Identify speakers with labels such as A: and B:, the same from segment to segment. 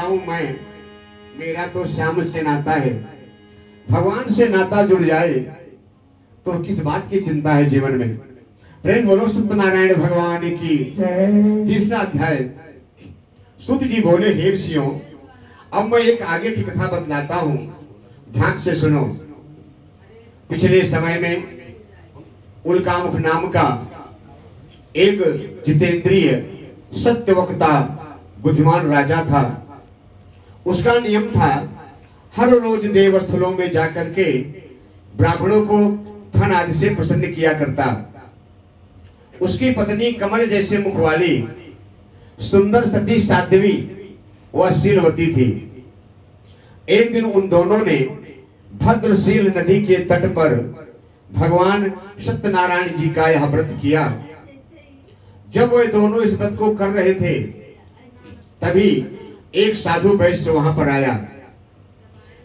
A: जाऊं मैं, मेरा तो श्याम से नाता है। भगवान से नाता जुड़ जाए तो किस बात की चिंता है जीवन में। प्रेम बोलो सत्यनारायण भगवान की। तीसरा अध्याय। सूत जी बोले, हे ऋषियों, अब मैं एक आगे की कथा बतलाता हूं, ध्यान से सुनो। पिछले समय में उल्कामुख नाम का एक जितेंद्रिय सत्यवक्ता बुद्धिमान राजा था। उसका नियम था हर रोज देवस्थलों में जाकर के ब्राह्मणों को धन आदि से प्रसन्न किया करता। उसकी पत्नी कमल जैसे मुख वाली सुंदर सती साध्वी वह शीलवती थी। एक दिन उन दोनों ने भद्रशील नदी के तट पर भगवान सत्यनारायण जी का यह व्रत किया। जब वे दोनों इस व्रत को कर रहे थे, तभी एक साधु वैश्य वहां पर आया।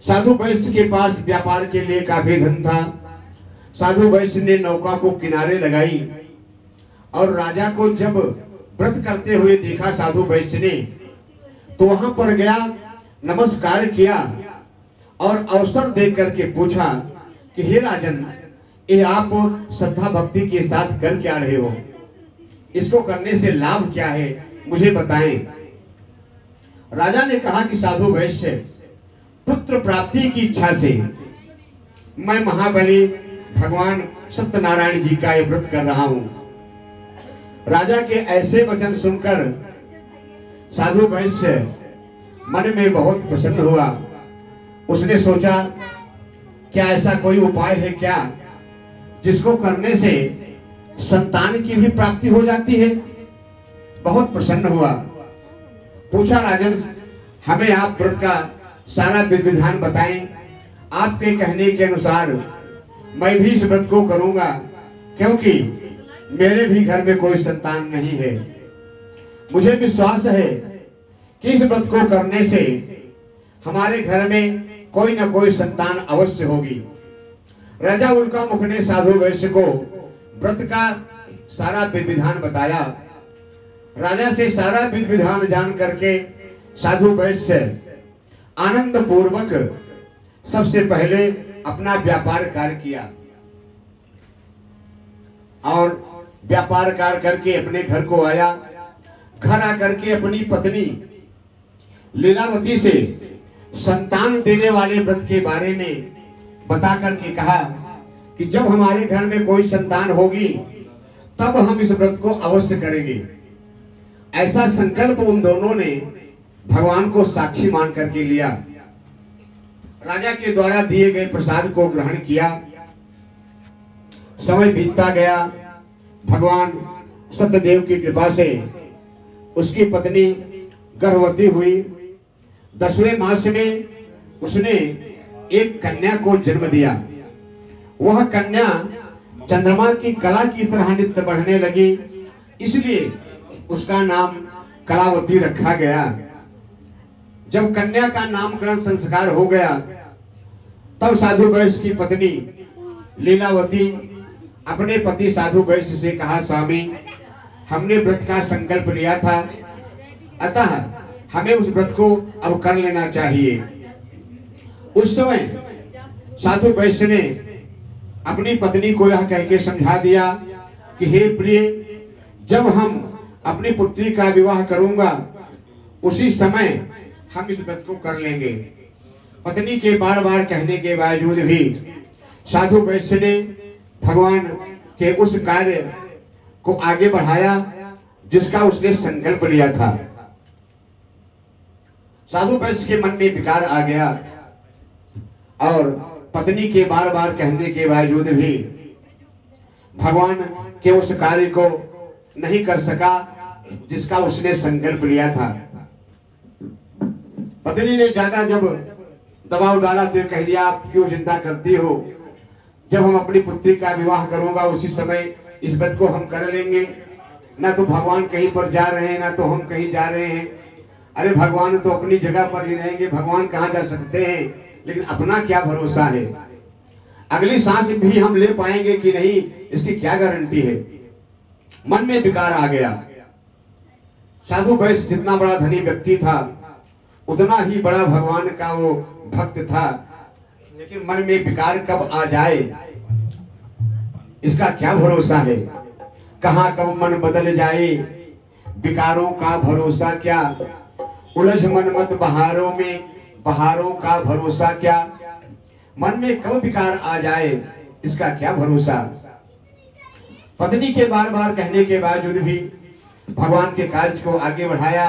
A: साधु वैश्य के पास व्यापार के लिए काफी धन था। साधु वैश्य ने नौका को किनारे लगाई और राजा को जब व्रत करते हुए देखा साधु वैश्य ने, तो वहां पर गया, नमस्कार किया और अवसर देख करके पूछा कि हे राजन, ये आप श्रद्धा भक्ति के साथ कर क्या रहे हो? इसको करने से लाभ क्या है, मुझे बताएं। राजा ने कहा कि साधु वैश्य, पुत्र प्राप्ति की इच्छा से मैं महाबली भगवान सत्यनारायण जी का ये व्रत कर रहा हूं। राजा के ऐसे वचन सुनकर साधु वैश्य मन में बहुत प्रसन्न हुआ। उसने सोचा, क्या ऐसा कोई उपाय है क्या जिसको करने से संतान की भी प्राप्ति हो जाती है? बहुत प्रसन्न हुआ। पूछा, राजन, हमें आप व्रत का सारा विधि विधान बताएं। आपके कहने के अनुसार मैं भी इस व्रत को करूंगा, क्योंकि मेरे भी घर में कोई संतान नहीं है। मुझे विश्वास है कि इस व्रत को करने से हमारे घर में कोई न कोई संतान अवश्य होगी। राजा उल्कामुख ने साधु वैश्य को व्रत का सारा विधि विधान बताया। राजा से सारा विधि विधान जान करके साधु वैश्य आनंद पूर्वक सबसे पहले अपना व्यापार कार्य किया और व्यापार कार्य करके अपने घर को आया। घर आकर के अपनी पत्नी लीलावती से संतान देने वाले व्रत के बारे में बता करके कहा कि जब हमारे घर में कोई संतान होगी तब हम इस व्रत को अवश्य करेंगे। ऐसा संकल्प उन दोनों ने भगवान को साक्षी मान करके लिया। राजा के द्वारा दिए गए प्रसाद को ग्रहण किया। समय बीतता गया। भगवान सत्यदेव की कृपा से उसकी पत्नी गर्भवती हुई। 10वें मास में उसने एक कन्या को जन्म दिया। वह कन्या चंद्रमा की कला की तरह नित्य बढ़ने लगी, इसलिए उसका नाम कलावती रखा गया। जब कन्या का नामकरण संस्कार हो गया, तब साधु वैश्य की पत्नी लीलावती अपने पति साधु वैश्य से कहा, स्वामी, हमने व्रत का संकल्प लिया था, अतः हमें उस व्रत को अब कर लेना चाहिए। उस समय साधु वैश्य ने अपनी पत्नी को यह कह के समझा दिया कि हे प्रिय, जब हम अपनी पुत्री का विवाह करूंगा उसी समय हम इस व्रत को कर लेंगे। पत्नी के बार बार कहने के बावजूद भी साधु वैश्य ने भगवान के उस कार्य को आगे बढ़ाया जिसका उसने संकल्प लिया था। साधु वैश्य के मन में विकार आ गया और पत्नी के बार बार कहने के बावजूद भी भगवान के उस कार्य को नहीं कर सका जिसका उसने संकल्प लिया था। पत्नी ने ज्यादा जब दबाव डाला तो कह दिया, आप क्यों चिंता करती हो, जब हम अपनी पुत्री का विवाह करूंगा उसी समय इस व्रत को हम कर लेंगे। ना तो भगवान कहीं पर जा रहे हैं, ना तो हम कहीं जा रहे हैं। अरे भगवान तो अपनी जगह पर ही रहेंगे, भगवान कहाँ जा सकते हैं, लेकिन अपना क्या भरोसा है, अगली सांस भी हम ले पाएंगे कि नहीं, इसकी क्या गारंटी है। मन में विकार आ गया। साधु वैश्य जितना बड़ा धनी व्यक्ति था, उतना ही बड़ा भगवान का वो भक्त था। लेकिन मन में विकार कब आ जाए इसका क्या भरोसा है, कहाँ कब मन बदल जाए विकारों का भरोसा क्या, उलझ मन मत बहारों में बहारों का भरोसा क्या, मन में कब विकार आ जाए इसका क्या भरोसा। पत्नी के बार बार कहने के बावजूद भी भगवान के कार्य को आगे बढ़ाया,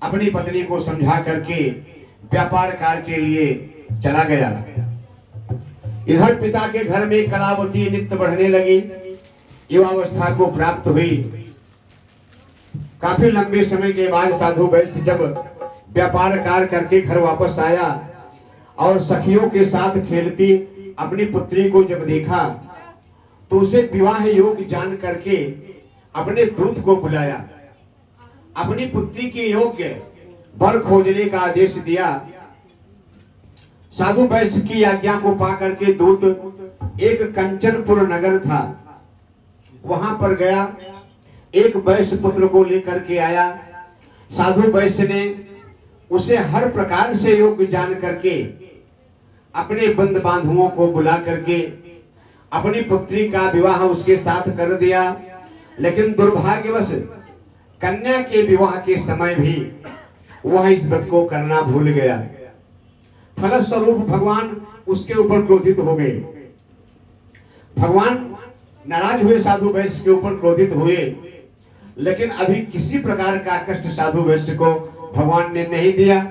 A: अपनी पत्नी को समझा करके व्यापार कार्य के लिए चला गया। इधर पिता के घर में कलावती नित्य बढ़ने लगी, युवावस्था को प्राप्त हुई। काफी लंबे समय के बाद साधु वैश्य जब व्यापार कार्य करके घर वापस आया और सखियों के साथ खेलती अपनी पुत्री को जब देखा तो उसे विवाह योग जान करके अपने दूत को बुलाया, अपनी पुत्री के योग्य वर खोजने का आदेश दिया। साधु वैश्य की आज्ञा को पा करके दूत एक कंचनपुर नगर था, वहां पर गया, एक वैश्य पुत्र को लेकर के आया। साधु वैश्य ने उसे हर प्रकार से योग्य जान करके अपने बंद बांधुओं को बुला करके अपनी पुत्री का विवाह उसके साथ कर दिया। लेकिन दुर्भाग्यवश कन्या के विवाह के समय भी वह इस व्रत को करना भूल गया। फलस्वरूप भगवान उसके ऊपर क्रोधित हो गए। भगवान नाराज हुए, साधु वैश्य के ऊपर क्रोधित हुए, लेकिन अभी किसी प्रकार का कष्ट साधु वैश्य को भगवान ने नहीं दिया,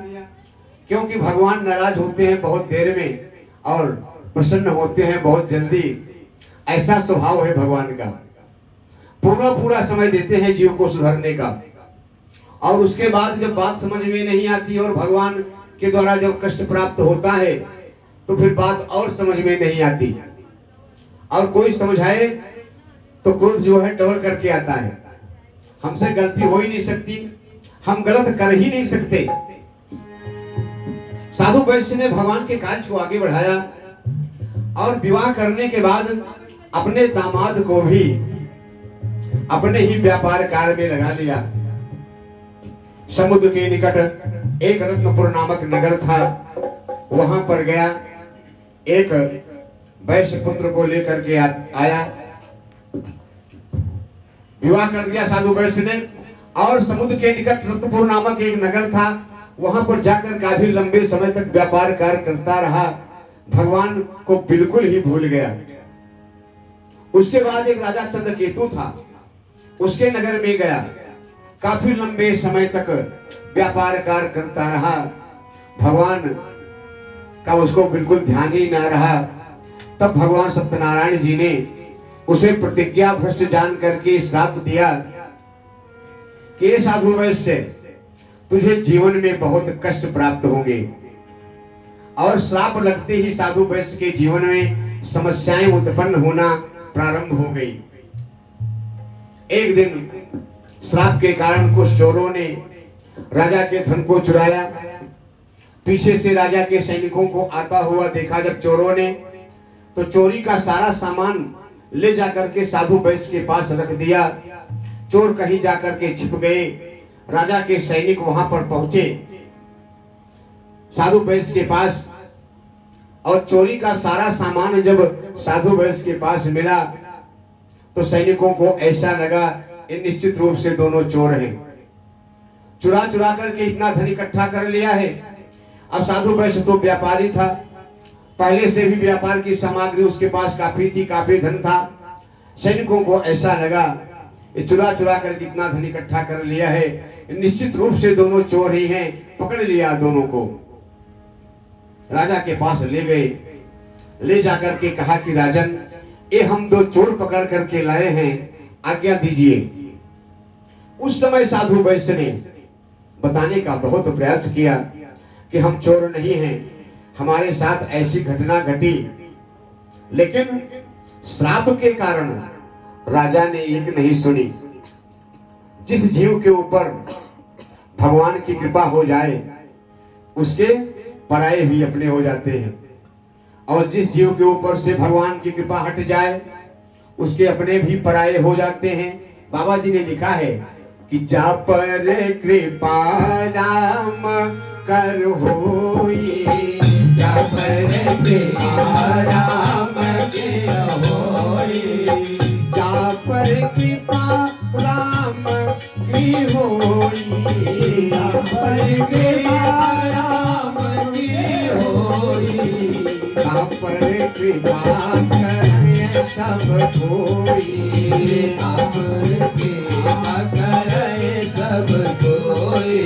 A: क्योंकि भगवान नाराज होते हैं बहुत देर में और प्रसन्न होते हैं बहुत जल्दी। ऐसा स्वभाव है भगवान का, पूरा पूरा समय देते हैं जीव को सुधरने का, और उसके बाद जब बात समझ में नहीं आती और भगवान के द्वारा जब कष्ट प्राप्त होता है तो फिर बात और समझ में नहीं आती, और कोई समझाए तो क्रोध जो है डबल करके आता है। हमसे गलती हो ही नहीं सकती, हम गलत कर ही नहीं सकते। साधु वैश्य ने भगवान के कार्य को आगे बढ़ाया और विवाह करने के बाद अपने दामाद को भी अपने ही व्यापार कार्य में लगा लिया। समुद्र के निकट एक रत्नपुर नामक नगर था, वहां पर गया, एक वैश्य पुत्र को लेकर के आया, विवाह कर दिया साधु वैश्य ने। और समुद्र के निकट रत्नपुर नामक एक नगर था, वहां पर जाकर काफी लंबे समय तक व्यापार कार्य करता रहा, भगवान को बिल्कुल ही भूल गया। उसके बाद एक राजा चंद्रकेतु था, उसके नगर में गया, काफी लंबे समय तक व्यापार कार्य करता रहा, भगवान का उसको बिल्कुल ध्यान ही ना रहा। तब भगवान सत्यनारायण जी ने उसे प्रतिज्ञा भ्रष्ट जान करके श्राप दिया कि साधु वैश्य तुझे जीवन में बहुत कष्ट प्राप्त होंगे। और श्राप लगते ही साधु वैश्य के जीवन में समस्याएं उत्पन्न होना प्रारंभ हो गई। एक दिन श्राप के कारण कुछ चोरों ने राजा के धन को चुराया। पीछे से राजा के सैनिकों को आता हुआ देखा जब चोरों ने, तो चोरी का सारा सामान ले जाकर के साधु वैश्य के पास रख दिया। चोर कहीं जाकर के छिप गए, राजा के सैनिक वहां पर पहुंचे साधु वैश्य के पास, और चोरी का सारा सामान जब साधु वैश्य के पास मिला तो सैनिकों को ऐसा लगा ये निश्चित रूप से दोनों चोर हैं, चुरा चुरा करके इतना धन इकट्ठा कर लिया है। अब साधु वैश्य तो व्यापारी था, पहले से भी व्यापार की सामग्री उसके पास काफी थी, काफी धन था। सैनिकों को ऐसा लगा ये चुरा चुरा करके इतना धन इकट्ठा कर लिया है, निश्चित रूप से दोनों चोर ही हैं, पकड़ लिया दोनों को। राजा के पास ले गए, ले जाकर के कहा कि राजन ये हम दो चोर पकड़ करके लाए हैं, आज्ञा दीजिए। उस समय साधु वैश्य ने बताने का बहुत प्रयास किया कि हम चोर नहीं हैं, हमारे साथ ऐसी घटना घटी, लेकिन श्राप के कारण राजा ने एक नहीं सुनी। जिस जीव के ऊपर भगवान की कृपा हो जाए उसके पराये भी अपने हो जाते हैं, और जिस जीव के ऊपर से भगवान की कृपा हट जाए उसके अपने भी पराये हो जाते हैं। बाबा जी ने लिखा है कि जा पर कृपा राम कर होई, जब कृपा राम की होई, जा पर कृपा राम की होई, जा पर कृपा राम की होई, जा पर कृपा करे सब कोई, जा पर कृपा करे सब कोई,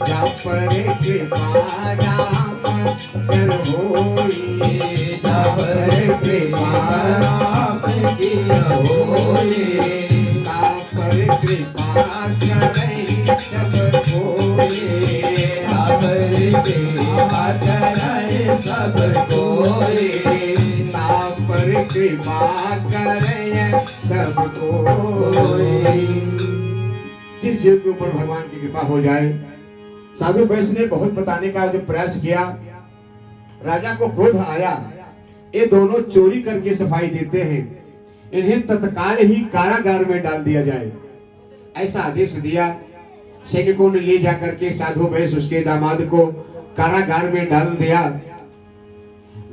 A: जा पर कृपा राम कर होई, जा पर कृपा राम की होई, जा पर कृपा करे सब कोई, जा पर कृपा करे सब कोई, जा पर कृपा करे सब कोई। जिस जीव के ऊपर भगवान की कृपा हो जाए, साधु वैश्य ने बहुत बताने का जो प्रयास किया, राजा को क्रोध आया। ये दोनों चोरी करके सफाई देते हैं, इन्हें तत्काल ही कारागार में डाल दिया जाए, ऐसा आदेश दिया। सैनिकों ने ले जाकर के साधु वैश्य उसके दामाद को कारागार में डाल दिया।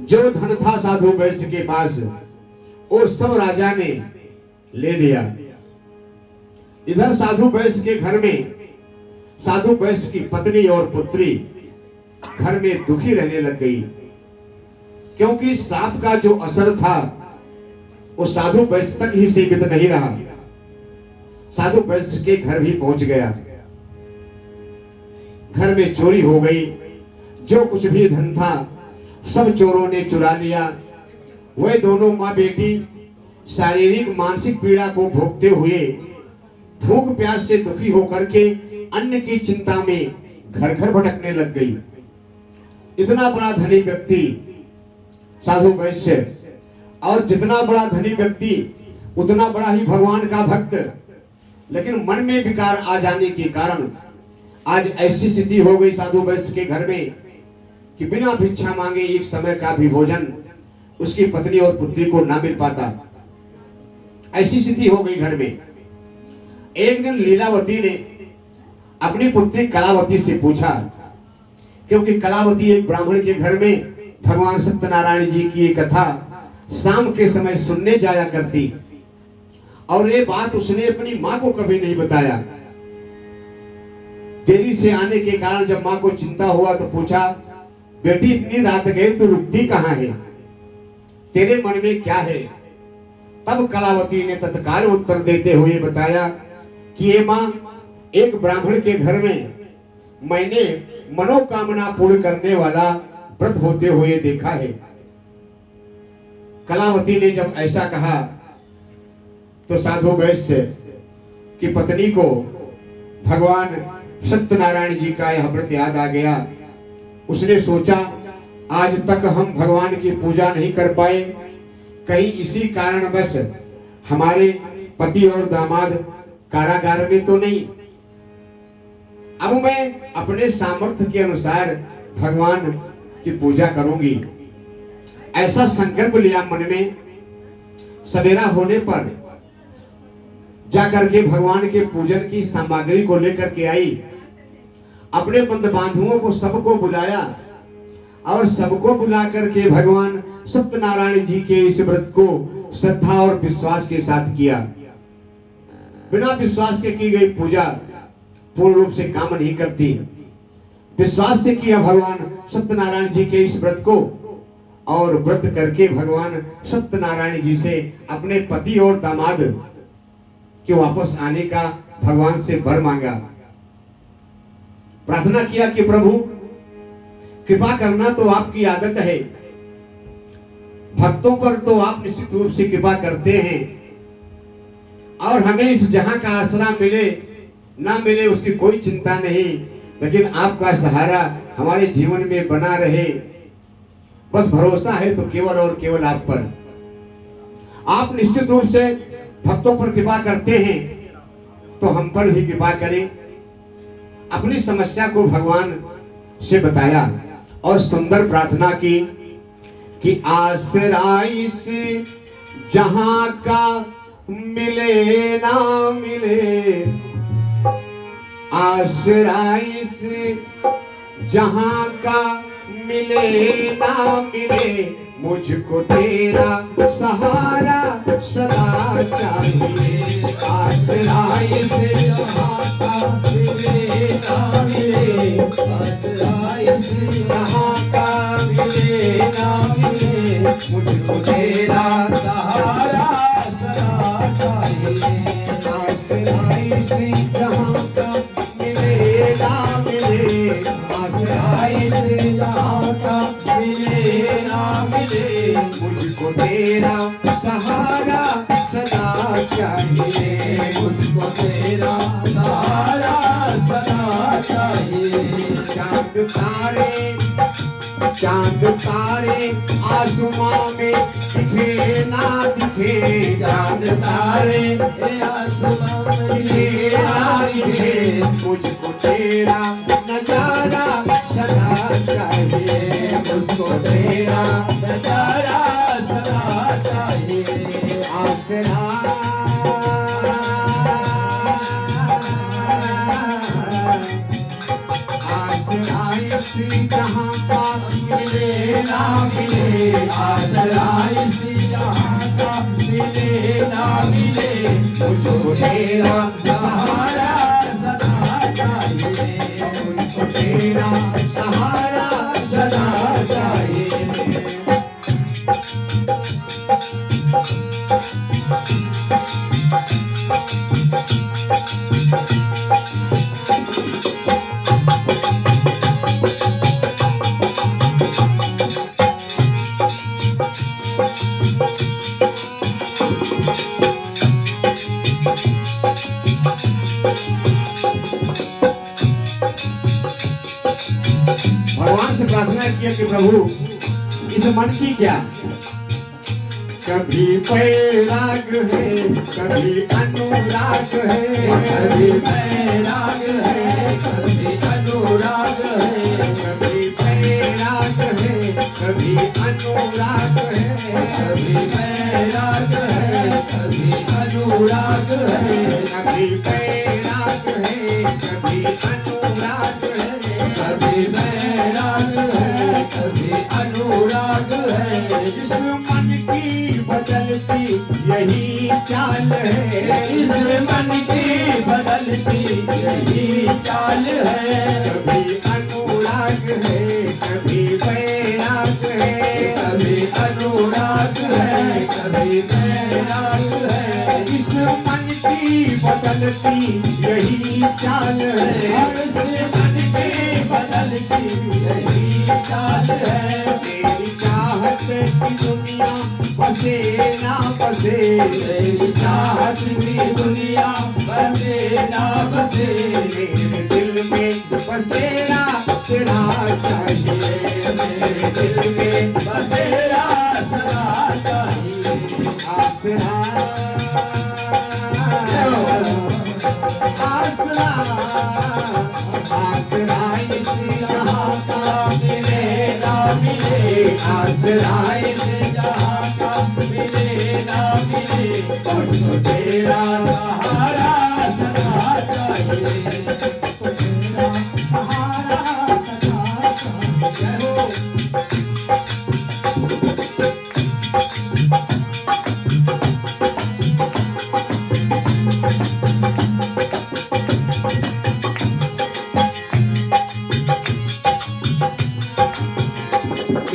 A: जो धन था साधु वैश्य के पास और सब राजा ने ले लिया। इधर साधु वैश्य के घर में साधु वैश्य की पत्नी और पुत्री घर में दुखी रहने लग गई, क्योंकि श्राप का जो असर था वो साधु वैश्य तक ही सीमित नहीं रहा, साधु वैश्य के घर भी पहुंच गया। घर में चोरी हो गई, जो कुछ भी धन था सब चोरों ने चुरा लिया। वह दोनों माँ बेटी शारीरिक मानसिक पीड़ा को भोगते हुए भूख प्यास से दुखी होकर के अन्न की चिंता में घर घर भटकने लग गई। इतना बड़ा धनी व्यक्ति साधु वैश्य, और जितना बड़ा धनी व्यक्ति उतना बड़ा ही भगवान का भक्त, लेकिन मन में विकार आ जाने के कारण आज ऐसी स्थिति हो गई साधु वैश्य के घर में कि बिना भिक्षा मांगे एक समय का भी भोजन उसकी पत्नी और पुत्री को ना मिल पाता। ऐसी स्थिति हो गई घर में। एक दिन लीलावती ने अपनी पुत्री कलावती से पूछा, क्योंकि कलावती एक ब्राह्मण के घर में भगवान सत्यनारायण जी की एक कथा शाम के समय सुनने जाया करती, और ये बात उसने अपनी माँ को कभी नहीं बताया। देरी से आने के कारण जब माँ को चिंता हुआ तो पूछा, बेटी इतनी रात गई तो रुकती कहाँ है, तेरे मन में क्या है? तब कलावती ने तत्काल उत्तर देते हुए बताया कि ये माँ, एक ब्राह्मण के घर में मैंने मनोकामना पूर्ण करने वाला व्रत होते हुए देखा है। कलावती ने जब ऐसा कहा तो साधु वैश्य की पत्नी को भगवान सत्यनारायण जी का यह व्रत याद आ गया। उसने सोचा, आज तक हम भगवान की पूजा नहीं कर पाए, कहीं इसी कारणवश हमारे पति और दामाद कारागार में तो नहीं। अब मैं अपने सामर्थ्य के अनुसार भगवान की पूजा करूंगी, ऐसा संकल्प लिया मन में। सवेरा होने पर जाकर के भगवान के पूजन की सामग्री को लेकर के आई, अपने बंधु बांधुओं को सबको बुलाया, और सबको बुला करके भगवान सत्यनारायण जी के इस व्रत को श्रद्धा और विश्वास के साथ किया। बिना विश्वास के की गई पूजा पूर्ण रूप से काम नहीं करती। विश्वास से किया भगवान सत्यनारायण जी के इस व्रत को, और व्रत करके भगवान सत्यनारायण जी से अपने पति और दामाद के वापस आने का भगवान से वर मांगा। प्रार्थना किया कि प्रभु, कृपा करना तो आपकी आदत है, भक्तों पर तो आप निश्चित रूप से कृपा करते हैं, और हमें इस जहां का आसरा मिले ना मिले उसकी कोई चिंता नहीं, लेकिन आपका सहारा हमारे जीवन में बना रहे, बस भरोसा है तो केवल और केवल आप पर। आप निश्चित रूप से भक्तों पर कृपा करते हैं, तो हम पर भी कृपा करें। अपनी समस्या को भगवान से बताया और सुंदर प्रार्थना की कि आसरा इस जहां का मिले ना मिले, आसरा इस जहां का मिले ना मिले, मुझको तेरा सहारा सदा चाहिए। आसरा
B: से जहाँ का मिले ना मिले, आसरा से
A: जहां का
B: मिले ना मिले,
A: मुझको तेरा
B: सहारा सदा चाहिए।
A: आसरा से जहां का मिले ना मिले, आसरा
B: से जहाँ का मिले ना मिले,
A: मुझको तेरा सहारा सदा चाहिए।
B: मुझको तेरा सहारा सदा चाहिए।
A: चांद तारे आसमां में दिखे ना दिखे,
B: चांद तारे आसमां में
A: दिखे ना दिखे, मुझको तेरा नजारा सदा चाहिए। मुझको तेरा
B: नजारा सदा चाहिए।
A: आसरा जहाँ का
B: मिले ना मिले, आसरा जहाँ का मिले ना मिले,
A: मुझको तेरा
B: सहारा सदा चाहिए।
A: मुझको तेरा सहारा
B: सदा चाहिए।
A: भगवान से प्रार्थना किया कि प्रभु इस मन की क्या, कभी बैराग है, कभी अनुराग है,
B: कभी बैराग है, कभी अनुराग है,
A: कभी बैराग है, कभी अनुराग है,
B: कभी बैराग है, कभी अनुराग है,
A: कभी बैराग है, कभी अनुराग है,
B: कभी बैराग है, कभी अनुराग है।
A: इस मन की बदलती यही चाल है,
B: इस मन की बदलती यही चाल है।
A: कभी अनुराग है, कभी बैराग है,
B: कभी अनुराग है, कभी बैराग है।
A: इस मन की बदलती यही चाल है।
B: और इस मन की बदलती यही चाल है।
A: तेरी चाहत की दुनिया बसे ना बसे,
B: तेरी चाहत की दुनिया बसे ना बसे,
A: मेरे दिल में बसेरा तेरा चाहिए, मेरे दिल में
B: बसेरा सदा चाहिए।
A: आसरा आसरा आसरा इसी जहाँ का
B: मिले ना मिले,
A: आसरा
B: से जहाँ का मिले ना मिले,
A: मुझको तेरा
B: सहारा सदा चाहिए।
A: सहारा सदा चाहिए।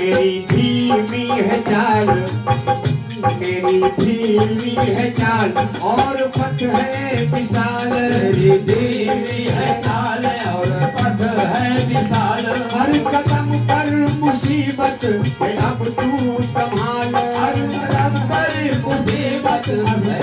A: मेरी धीमी है चाल, मेरी धीमी है चाल और पथ है विशाल,
B: तेरी धीमी है चाल और पथ है विशाल।
A: हर कदम पर मुसीबत है, अब तू संभाल,
B: हर कदम पर मुसीबत है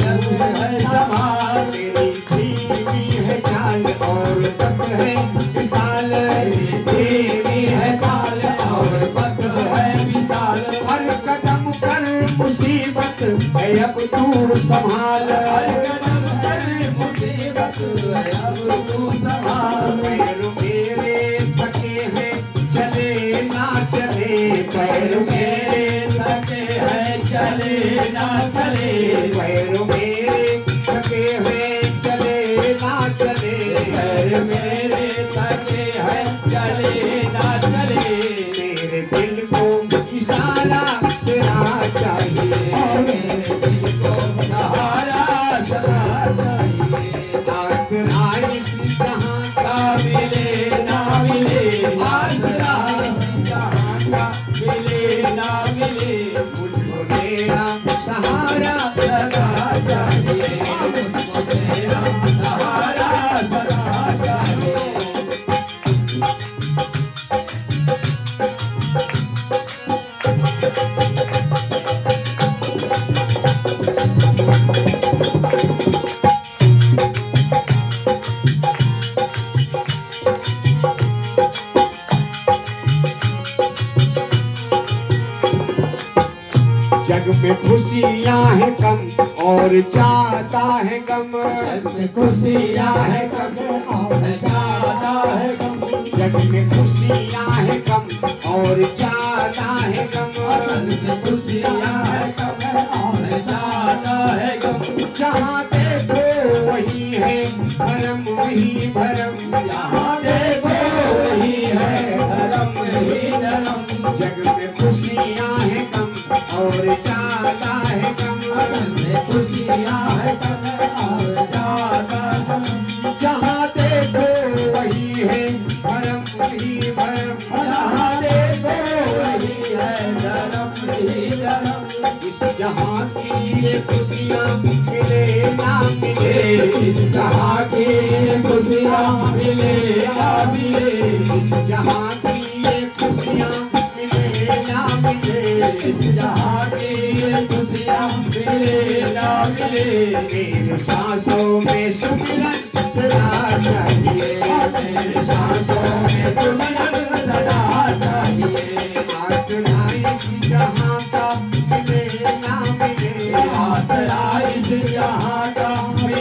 B: संभाल।
A: मेरी धीमी है चाल और पथ है विशाल,
B: तेरी धीमी है चाल और पथ है विशाल।
A: हर कदम पर मुसीबत है, अब तू संभाल,
B: हर कदम पर मुसीबत है, अब तू संभाल।
A: पैर मेरे थके हैं चले ना चले, पैर मेरे
B: थके हैं चले ना चले,
A: पैर मेरे थके हैं चले ना चले,
B: पैर मेरे थके हैं चले ना
A: जग में खुशियां हैं कम और ज्यादा है गम।
B: जग में खुशियां है कम और ज्यादा है गम।
A: जग में खुशियां हैं कम और ज्यादा है गम।
B: जग में खुशियां है कम और ज्यादा है गम।
A: जहाँ देखो वही है भरम वही भरम।
B: यहाँ देखो वही है धर्म ही धर्म।
A: जग में खुशियां हैं कम और ज्यादा है गम।
B: जग में खुशियां है कम और ज्यादा गम।
A: जहाँ देखो वही है भरम वही भरम।
B: यहाँ देखो वही है धर्म ही धर्म।
A: इस जहाँ की ये खुशियाँ मिले ना मिले।
B: इस जहाँ की खुशियाँ मिले ना मिले।
A: इस जहाँ की ये खुशियाँ मिले ना मिले।
B: इस जहाँ की खुशियाँ मिले ना मिले।
A: मेरे सांसों में सुमिरन सदा चाहिए।
B: मेरे सांसों में सुमिरन सदा चाहिए।
A: आसराई जहाँ का मिले ना मिले।
B: आसराई जहाँ का मिले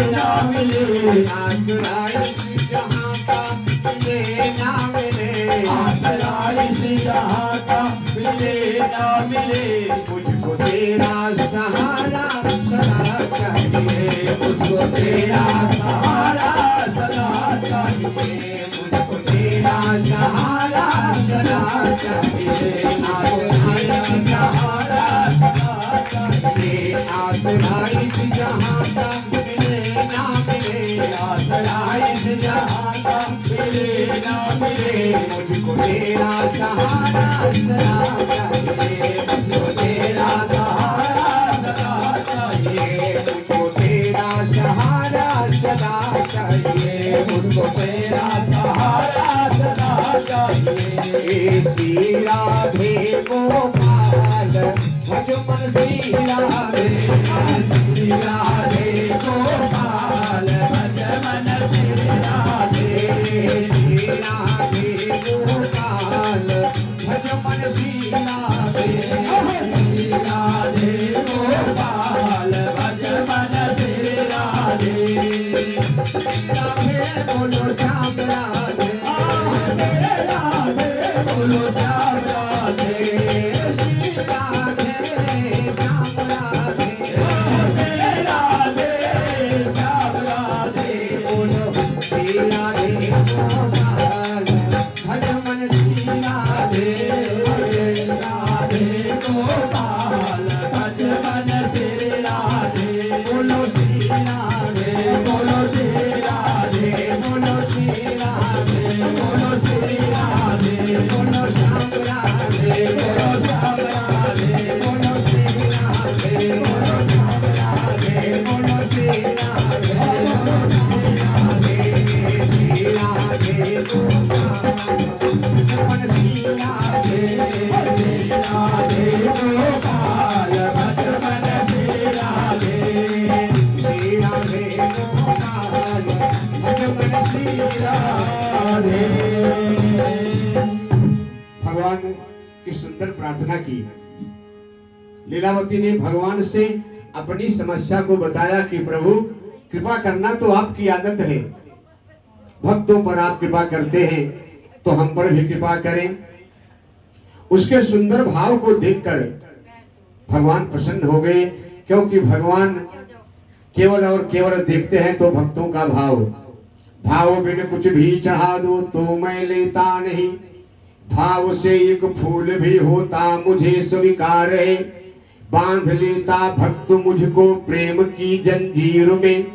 B: ना मिले।
A: आसराई जहाँ का मिले ना मिले।
B: आसराई जहाँ का मिले ना मिले।
A: मुझको तेरा सहारा सदा चाहिए।
B: मुझको तेरा सहारा सदा चाहिए।
A: मुझको तेरा सहारा सदा चाहिए। आसराई
B: सहारा सदा चाहिए।
A: आसराई जहाँ का मिले ना मिले।
B: आसराई जहाँ का मिले ना मिले।
A: मुझको तेरा सहारा सदा चाहिए।
B: मुझको तेरा सहारा सदा चाहिए।
A: मुझको तेरा सहारा सदा चाहिए।
B: मुझको तेरा सहारा सदा चाहिए।
A: श्री राधे गोपाल भज मन श्री राधे।
B: श्री राधे गोपाल भज मन श्री राधे।
A: श्री राधे गोपाल भज मन श्री राधे।
B: श्री राधे गोपाल भज मन श्री राधे।
A: राधे बोलो श्याम राधे।
B: राधे बोलो श्याम राधे।
A: श्री राधे श्याम राधे।
B: राधे श्याम राधे।
A: बोलो श्री राधे गोपाल भज मन श्री राधे।
B: राधे गोपाल भज मन श्री राधे।
A: बोलो श्री राधे।
B: बोलो श्री राधे।
A: बोलो श्री राधे।
B: बोलो श्री राधे।
A: बोलो श्याम राधे।
B: बोलो श्याम राधे।
A: बोलो श्री राधे।
B: बोलो श्याम राधे।
A: बोलो श्री राधे। श्री राधे गोपाल मन श्री राधे।
B: श्री राधे गोपाल भज मन श्री राधे।
A: श्री राधे गोपाल भज मन श्री राधे। भगवान की सुंदर प्रार्थना की। लीलावती ने भगवान से अपनी समस्या को बताया कि प्रभु कृपा करना तो आपकी आदत है। भक्तों पर आप कृपा करते हैं तो हम पर भी कृपा करें। उसके सुंदर भाव को देखकर भगवान प्रसन्न हो गए, क्योंकि भगवान केवल और केवल देखते हैं तो भक्तों का भाव। भाव बिन कुछ भी चढ़ा दो तो मैं लेता नहीं। भाव से एक फूल भी होता मुझे स्वीकार है। बांध लेता भक्त मुझको प्रेम की जंजीर में।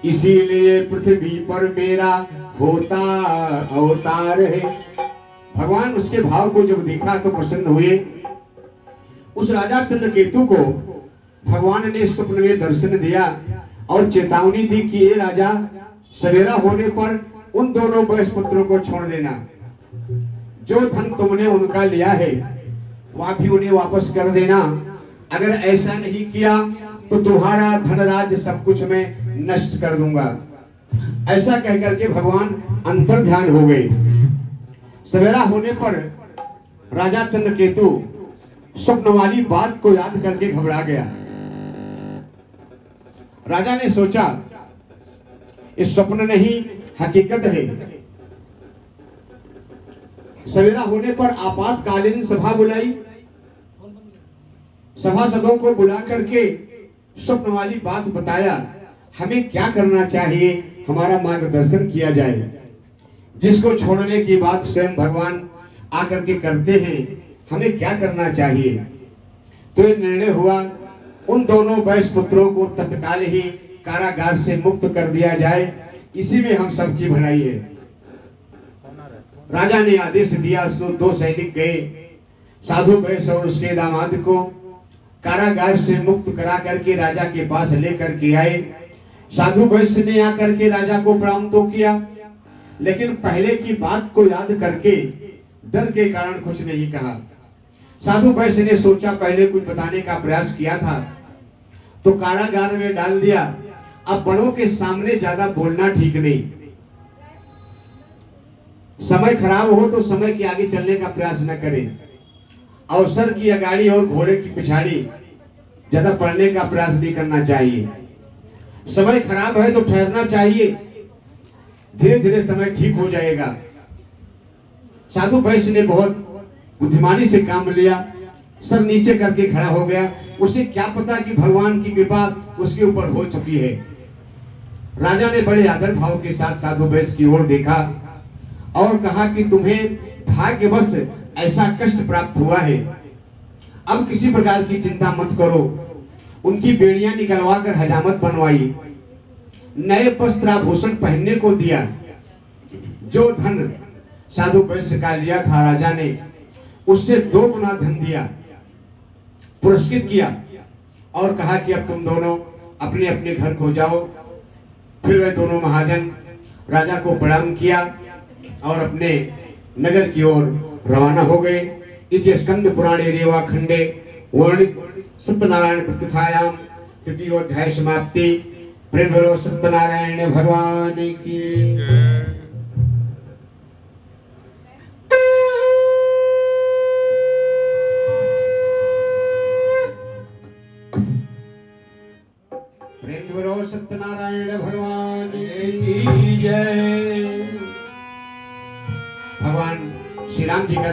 A: इसीलिए पृथ्वी पर मेरा होता अवतार है। भगवान उसके भाव को जब देखा तो प्रसन्न हुए। उस राजा चंद्रकेतु को भगवान ने स्वप्न में दर्शन दिया और चेतावनी दी कि ये राजा, सवेरा होने पर उन दोनों वयस्क पुत्रों को छोड़ देना। जो धन तुमने उनका लिया है वह भी उन्हें वापस कर देना। अगर ऐसा नहीं किया तो तुम्हारा धनराज सब कुछ मैं नष्ट कर दूंगा। ऐसा कहकर के भगवान अंतर ध्यान हो गए। सवेरा होने पर राजा चंद्रकेतु स्वप्न वाली बात को याद करके घबरा गया। राजा ने सोचा इस स्वप्न नहीं हकीकत है। सवेरा होने पर आपातकालीन सभा बुलाई। सभासदों को बुला करके स्वप्न वाली बात बताया, हमें क्या करना चाहिए, हमारा मार्गदर्शन किया जाए। जिसको छोड़ने की बात स्वयं भगवान आकर के करते हैं, हमें क्या करना चाहिए। तो ये निर्णय हुआ उन दोनों वैश्य पुत्रों को तत्काल ही कारागार से मुक्त कर दिया जाए, इसी में हम सबकी भलाई है। राजा ने आदेश दिया, सो 2 सैनिक गए, साधु वैश्य और उसके दामाद को कारागार से मुक्त करा करके राजा के पास लेकर के आए। साधु वैश्य ने आकर के राजा को प्रणाम तो किया, लेकिन पहले की बात को याद करके डर के कारण कुछ नहीं कहा। साधु वैश्य ने सोचा पहले कुछ बताने का प्रयास किया था तो कारागार में डाल दिया, अब बड़ों के सामने ज्यादा बोलना ठीक नहीं। समय खराब हो तो समय के आगे चलने का प्रयास न करें। अवसर की अगाड़ी और घोड़े की पिछाड़ी ज्यादा पढ़ने का प्रयास नहीं करना चाहिए। समय खराब है तो ठहरना चाहिए, धीरे धीरे समय ठीक हो जाएगा। साधु वैश्य ने बहुत बुद्धिमानी से काम लिया, सर नीचे करके खड़ा हो गया। उसे क्या पता कि भगवान की कृपा उसके ऊपर हो चुकी है। राजा ने बड़े आदर भाव के साथ साधु वैश्य की ओर देखा और कहा कि तुम्हें भाग्यवश ऐसा कष्ट प्राप्त हुआ है, अब किसी प्रकार की चिंता मत करो। उनकी बेड़ियां निकलवा कर हजामत बनवाई, नए वस्त्राभूषण पहनने को दिया। जो धन साधु वैश्य का लिया था राजा ने, उससे 2 गुना धन दिया, पुरस्कृत किया और कहा कि अब तुम दोनों अपने अपने घर को जाओ। फिर वे दोनों महाजन राजा को प्रणाम किया और अपने नगर की ओर रवाना हो गए। इति स्कंद पुराणे रेवा खंडे वर्णित सत्यनारायण कथायां 3य अध्याय समाप्ति। प्रेम भरो सत्यनारायण भगवान की। प्रेम भरो सत्यनारायण भगवान की जय। भगवान श्री राम जी का